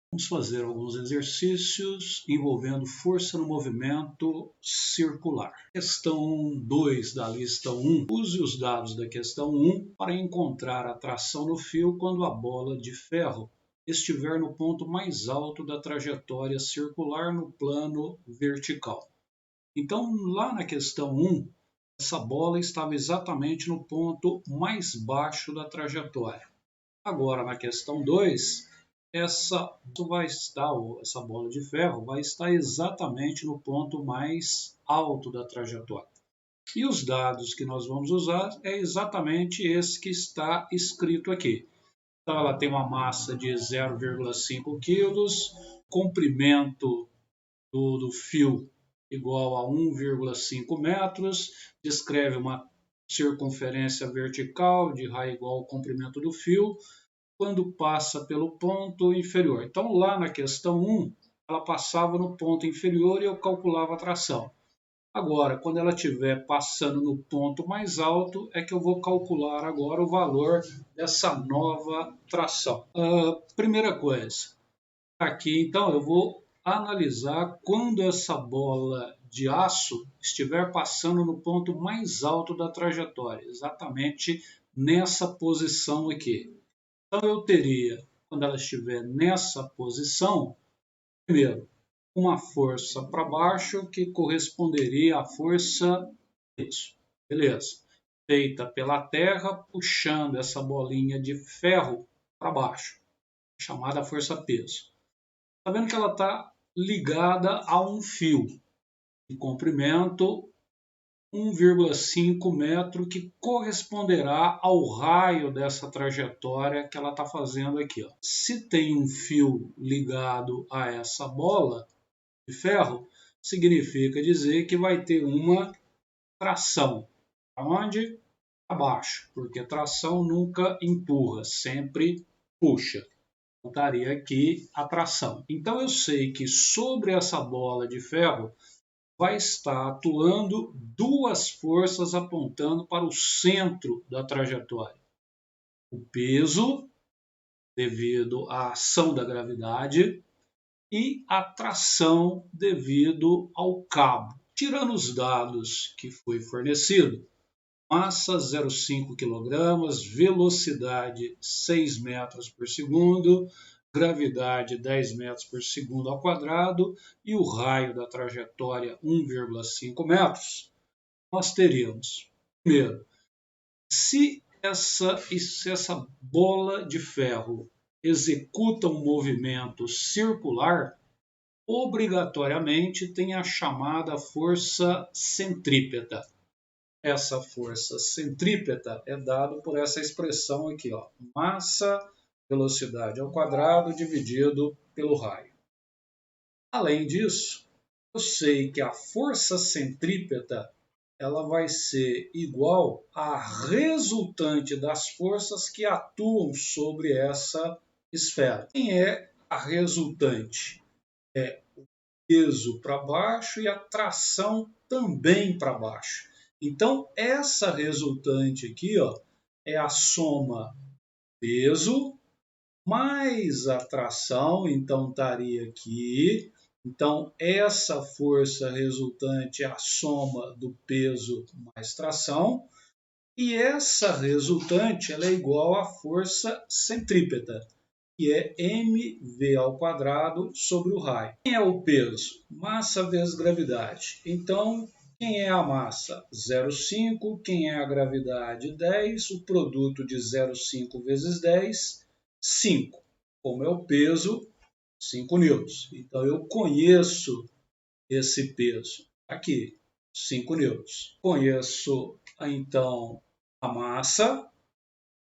Vamos fazer alguns exercícios envolvendo força no movimento circular. Questão 2 da lista 1. Use os dados da questão 1 para encontrar a tração no fio quando a bola de ferro estiver no ponto mais alto da trajetória circular no plano vertical. Então, lá na questão 1, essa bola estava exatamente no ponto mais baixo da trajetória. Agora, na questão 2, essa bola de ferro vai estar exatamente no ponto mais alto da trajetória. E os dados que nós vamos usar é exatamente esse que está escrito aqui. Então, ela tem uma massa de 0,5 kg, comprimento do fio igual a 1,5 metros, descreve uma circunferência vertical de raio igual ao comprimento do fio, quando passa pelo ponto inferior. Então, lá na questão 1, ela passava no ponto inferior e eu calculava a tração. Agora, quando ela estiver passando no ponto mais alto, é que eu vou calcular agora o valor dessa nova tração. Primeira coisa, aqui então eu vou analisar quando essa bola de aço estiver passando no ponto mais alto da trajetória, exatamente nessa posição aqui. Então eu teria, quando ela estiver nessa posição, primeiro, uma força para baixo que corresponderia à força peso. Beleza. Feita pela terra, puxando essa bolinha de ferro para baixo, chamada força peso. Está vendo que ela está ligada a um fio de comprimento 1,5 metro, que corresponderá ao raio dessa trajetória que ela está fazendo aqui. Ó. Se tem um fio ligado a essa bola de ferro, significa dizer que vai ter uma tração. Aonde? Abaixo, porque tração nunca empurra, sempre puxa. Estaria aqui a tração. Então eu sei que sobre essa bola de ferro vai estar atuando duas forças apontando para o centro da trajetória. O peso, devido à ação da gravidade, e a tração devido ao cabo. Tirando os dados que foi fornecido, massa 0,5 kg, velocidade 6 metros por segundo, gravidade 10 metros por segundo ao quadrado e o raio da trajetória 1,5 metros, nós teríamos, primeiro, se essa bola de ferro executa um movimento circular, obrigatoriamente tem a chamada força centrípeta. Essa força centrípeta é dada por essa expressão aqui, ó, massa, velocidade ao quadrado dividido pelo raio. Além disso, eu sei que a força centrípeta ela vai ser igual à resultante das forças que atuam sobre essa esfera. Quem é a resultante? É o peso para baixo e a tração também para baixo. Então, essa resultante aqui, ó, é a soma peso mais a tração, então estaria aqui. Então, essa força resultante é a soma do peso mais tração. E essa resultante ela é igual à força centrípeta, que é mv ao quadrado sobre o raio. Quem é o peso? Massa vezes gravidade. Então, quem é a massa? 0,5. Quem é a gravidade? 10. O produto de 0,5 vezes 10, 5. Como é o peso? 5 newtons. Então, eu conheço esse peso. Aqui, 5 newtons. Conheço, então, a massa,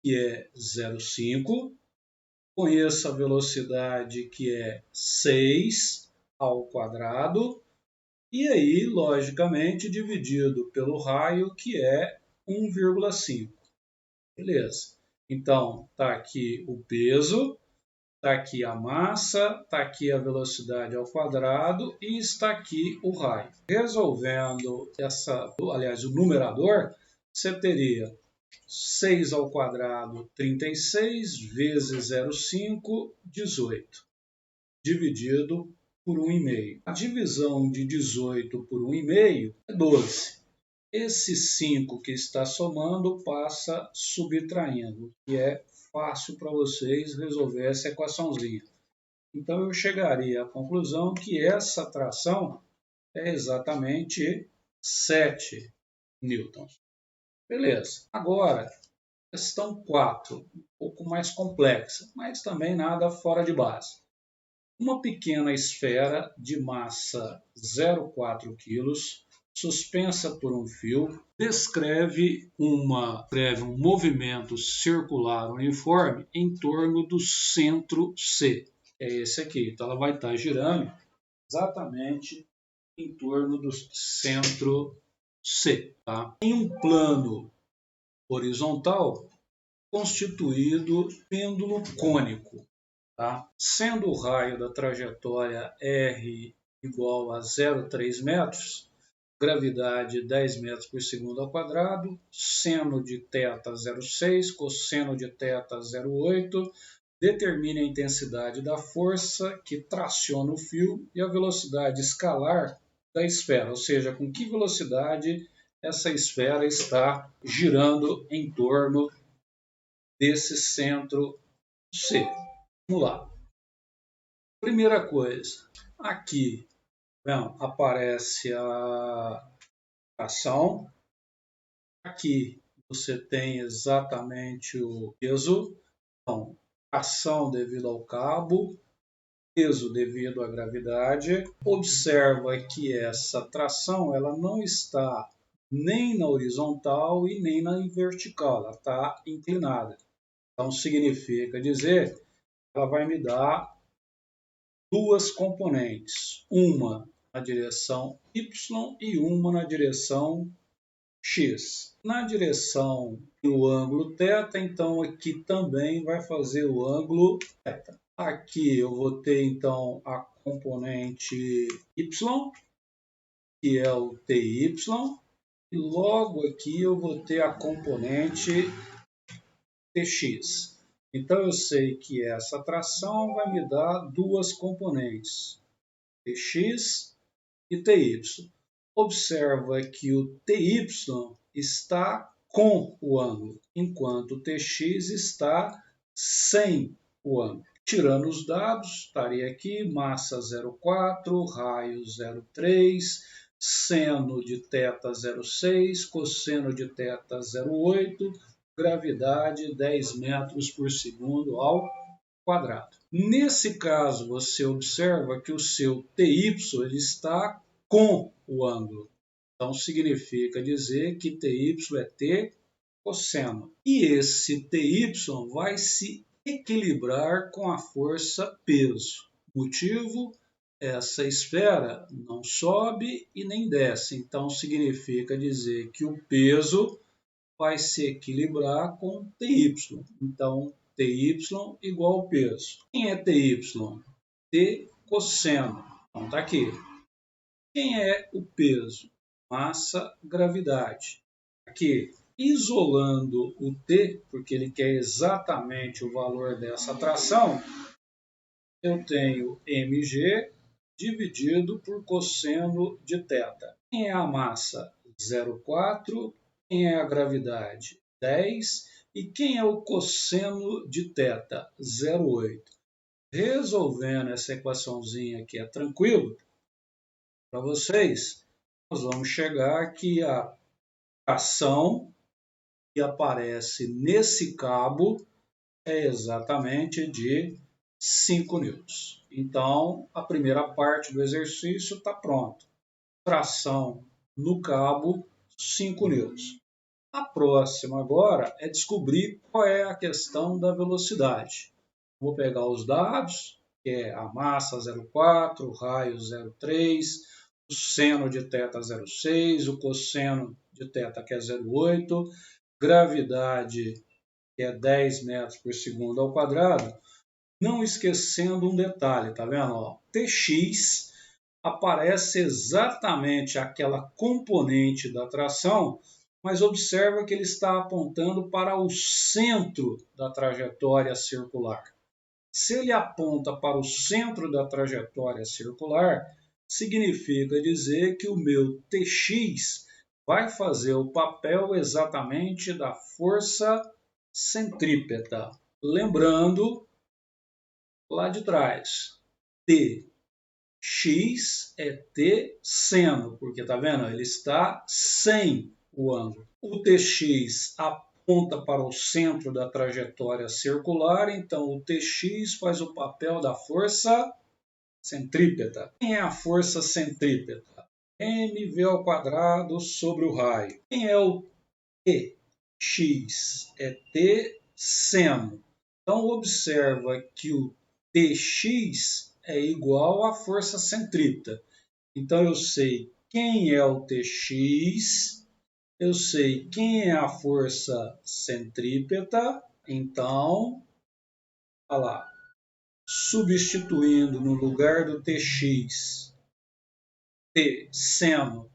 que é 0,5. Conheço a velocidade, que é 6 ao quadrado. E aí, logicamente, dividido pelo raio, que é 1,5. Beleza. Então, está aqui o peso, está aqui a massa, está aqui a velocidade ao quadrado e está aqui o raio. Resolvendo o numerador, você teria 6 ao quadrado, 36, vezes 0,5, 18. dividido por 1,5. A divisão de 18 por 1,5 é 12. Esse 5 que está somando passa subtraindo, que é fácil para vocês resolver essa equaçãozinha. Então eu chegaria à conclusão que essa tração é exatamente 7 newtons. Beleza. Agora, questão 4, um pouco mais complexa, mas também nada fora de base. Uma pequena esfera de massa 0,4 kg, suspensa por um fio, descreve um movimento circular uniforme em torno do centro C. É esse aqui. Então ela vai estar girando exatamente em torno do centro C. Tá? Em um plano horizontal constituído pêndulo cônico. Tá? Sendo o raio da trajetória R igual a 0,3 metros, gravidade 10 metros por segundo ao quadrado, seno de θ 0,6, cosseno de θ 0,8, determine a intensidade da força que traciona o fio e a velocidade escalar da esfera, ou seja, com que velocidade essa esfera está girando em torno desse centro C. Vamos lá. Primeira coisa, aqui aparece a ação, aqui você tem exatamente o peso, então, ação devido ao cabo, peso devido à gravidade. Observa que essa tração ela não está nem na horizontal e nem na vertical, ela está inclinada. Então significa dizer que ela vai me dar duas componentes, uma na direção Y e uma na direção X. Na direção do ângulo θ, então aqui também vai fazer o ângulo θ. Aqui eu vou ter então a componente Y, que é o TY, e logo aqui eu vou ter a componente TX. Então eu sei que essa tração vai me dar duas componentes, Tx e Ty. Observa que o Ty está com o ângulo, enquanto o Tx está sem o ângulo. Tirando os dados, estaria aqui massa 0,4, raio 0,3, seno de θ 0,6, cosseno de θ 0,8, gravidade 10 metros por segundo ao quadrado. Nesse caso, você observa que o seu TY ele está com o ângulo. Então, significa dizer que TY é T cosseno. E esse TY vai se equilibrar com a força peso. Motivo? Essa esfera não sobe e nem desce. Então, significa dizer que o peso vai se equilibrar com TY. Então, TY igual ao peso. Quem é TY? T cosseno. Então, está aqui. Quem é o peso? Massa, gravidade. Aqui, isolando o T, porque ele quer exatamente o valor dessa tração, eu tenho mg dividido por cosseno de θ. Quem é a massa? 0,4. Quem é a gravidade? 10. E quem é o cosseno de θ? 0,8. Resolvendo essa equaçãozinha aqui é tranquilo para vocês, nós vamos chegar que a ação que aparece nesse cabo é exatamente de 5 newtons. Então, a primeira parte do exercício está pronta. Tração no cabo, 5 newtons. A próxima agora é descobrir qual é a questão da velocidade. Vou pegar os dados, que é a massa 0,4, o raio 0,3, o seno de θ 0,6, o cosseno de θ que é 0,8, gravidade que é 10 metros por segundo ao quadrado, não esquecendo um detalhe, tá vendo? Ó, Tx aparece exatamente aquela componente da tração, mas observa que ele está apontando para o centro da trajetória circular. Se ele aponta para o centro da trajetória circular, significa dizer que o meu Tx vai fazer o papel exatamente da força centrípeta. Lembrando, lá de trás, Tx é T seno, porque tá vendo? Ele está sem o ângulo. O Tx aponta para o centro da trajetória circular, então o Tx faz o papel da força centrípeta. Quem é a força centrípeta? mv² sobre o raio. Quem é o Tx? É T seno. Então observa que o Tx é igual à força centrípeta. Então eu sei quem é o Tx, eu sei quem é a força centrípeta, então, olha lá, substituindo no lugar do Tx, T seno,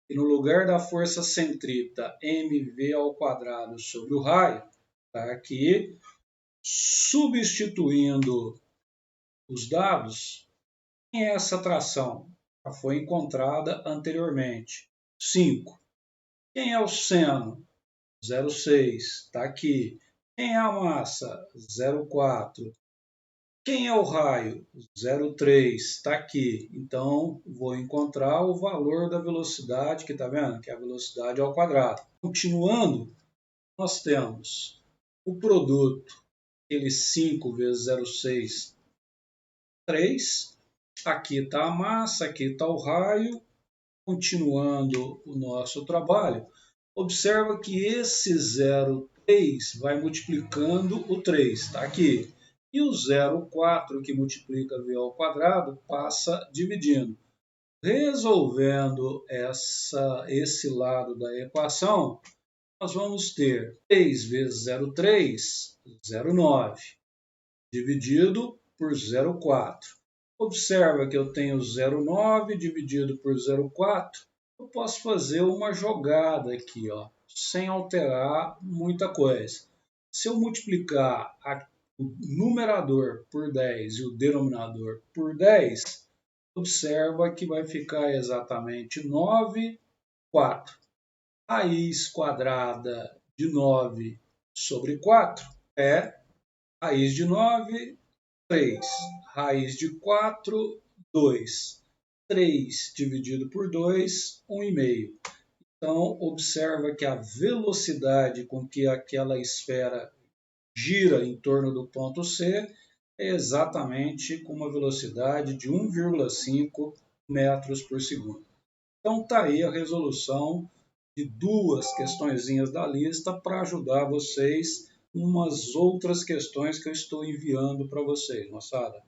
e no lugar da força centrípeta, mv² sobre o raio, tá aqui, substituindo os dados, quem é essa tração? Já foi encontrada anteriormente. 5. Quem é o seno? 0,6. Está aqui. Quem é a massa? 0,4. Quem é o raio? 0,3. Está aqui. Então, vou encontrar o valor da velocidade, que está vendo? Que é a velocidade ao quadrado. Continuando, nós temos o produto, ele 5 vezes 0,6, 3. Aqui está a massa, aqui está o raio. Continuando o nosso trabalho, observa que esse 0,3 vai multiplicando o 3, está aqui. E o 0,4 que multiplica v² passa dividindo. Resolvendo esse lado da equação, nós vamos ter 3 vezes 0,3, 0,9, dividido por 0,4. Observa que eu tenho 0,9 dividido por 0,4. Eu posso fazer uma jogada aqui, ó, sem alterar muita coisa. Se eu multiplicar o numerador por 10 e o denominador por 10, observa que vai ficar exatamente 9, 4. Raiz quadrada de 9 sobre 4 é raiz de 9, 3. Raiz de 4, 2. 3 dividido por 2, 1,5. Então, observa que a velocidade com que aquela esfera gira em torno do ponto C é exatamente com uma velocidade de 1,5 metros por segundo. Então, está aí a resolução de duas questõezinhas da lista para ajudar vocês umas outras questões que eu estou enviando para vocês, moçada.